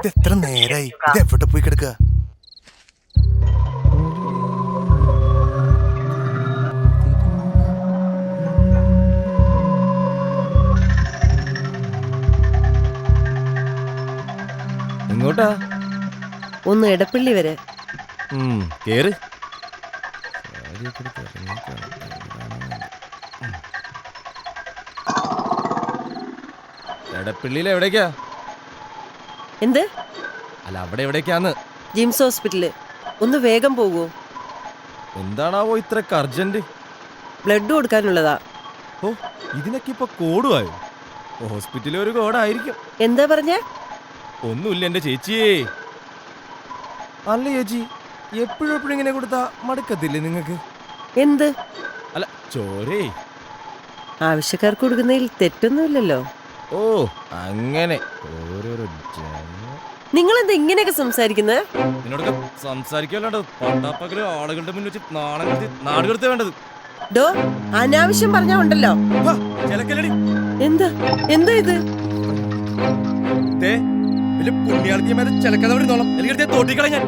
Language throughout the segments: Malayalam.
എത്ര നേരായി ഇത് എവിടെ പോയി കിടക്കുക? എങ്ങോട്ടാ? ഒന്ന് എടപ്പള്ളി വരെ. കേറ്. എടപ്പള്ളിയിൽ എവിടേക്കാ? എന്ത്? അല്ല, അവിടെ എവിടേക്കാന്ന്? ജിംസ് ഹോസ്പിറ്റല്. ഒന്ന് വേഗം പോകൂ. എന്താണാവോ ഇത്രക്ക് അർജന്റ്? ബ്ലഡ് കൊടുക്കാനുള്ളതാ. ഓ, ഇതിനൊക്കെ ഇപ്പൊ കോഡുമായോ? ഹോസ്പിറ്റലിൽ ഒരു കോഡായിരിക്കും. എന്താ പറഞ്ഞ? ഒന്നുമില്ല എന്റെ ചേച്ചിയേ. അല്ല ചേച്ചി, എപ്പോഴും ഇങ്ങനെ കൊടുത്താ മടുക്കത്തില്ലേ നിങ്ങക്ക്? എന്ത്? അല്ല, ചോരേ. ആവശ്യക്കാർക്ക് കൊടുക്കുന്നതിൽ തെറ്റൊന്നുമില്ലല്ലോ. ഓ, അങ്ങനെ ഓരോരോ. നിങ്ങൾ എന്താ ഇങ്ങനെയൊക്കെ സംസാരിക്കുന്നത്? നിന്നോടൊക്കെ സംസാരിക്കല്ലാണ്ട് പട്ടാപ്പകല് ആളുകളുടെ മുന്നിൽ വെച്ച് നാണം കെടുത്തി നാട് കെടുത്ത വേണ്ടത്. ഡോ, അനാവശ്യം പറഞ്ഞാ ഉണ്ടല്ലോ. എന്താ എന്താ ഇത്? പുണ്യാളത്തിയമാരെ ചിലക്കാതെ വരുന്നോളാം. എനിക്ക് തോട്ടിക്കള ഞാൻ.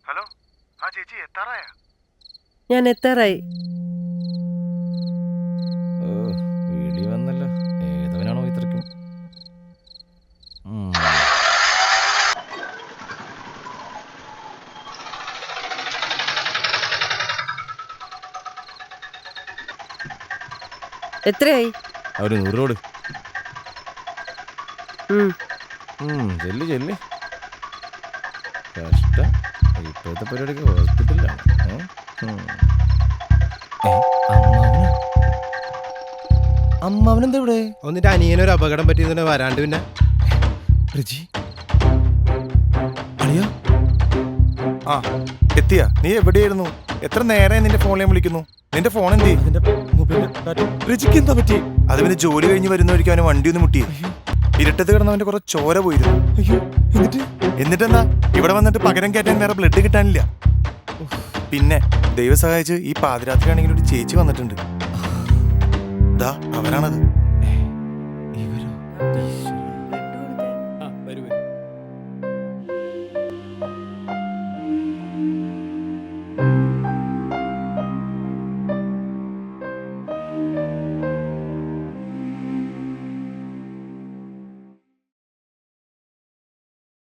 ഹലോ, ആ ചേച്ചി എത്താറായ? ഞാൻ എത്താറായി. വിളി വന്നല്ലോ. ഏതവനാണോ ഇത്രക്കും? എത്രയായി? അവര് 100 രൂപ. ചെല്ലി ചെല്ലി. കഷ്ടം, ഇപ്പോഴത്തെ പരിപാടിക്ക് ഹോസ്പിറ്റലിലാണ്. അമ്മാവനെന്താ ഇവിടെ? ഒന്നിന്റെ അനിയനൊരു അപകടം പറ്റിയതിനെ വരാണ്ട്. പിന്നെ റിജി അളിയാ. ആ എത്തിയ? നീ എവിടെയായിരുന്നു? എത്ര നേരമായി നിന്റെ ഫോണിൽ വിളിക്കുന്നു. നിന്റെ ഫോൺ എന്ത്? റിജിക്ക് എന്താ പറ്റി? അത് പിന്നെ ജോലി കഴിഞ്ഞ് വരുന്ന വഴിക്ക് അവന് വണ്ടി ഒന്ന് മുട്ടി. ഇരുട്ടത്ത് കിടന്നവന്റെ കുറെ ചോര പോയിരുന്നു. അയ്യോ, എന്നിട്ടെന്താ ഇവിടെ വന്നിട്ട് പകരം കയറ്റാൻ വേറെ ബ്ലഡ് കിട്ടാനില്ല. പിന്നെ ദൈവം സഹായിച്ച് ഈ പാതിരാത്രി ആണെങ്കിൽ ഒരു ചേച്ചി വന്നിട്ടുണ്ട്. ദാ അവരാണത്. ഇവരോ?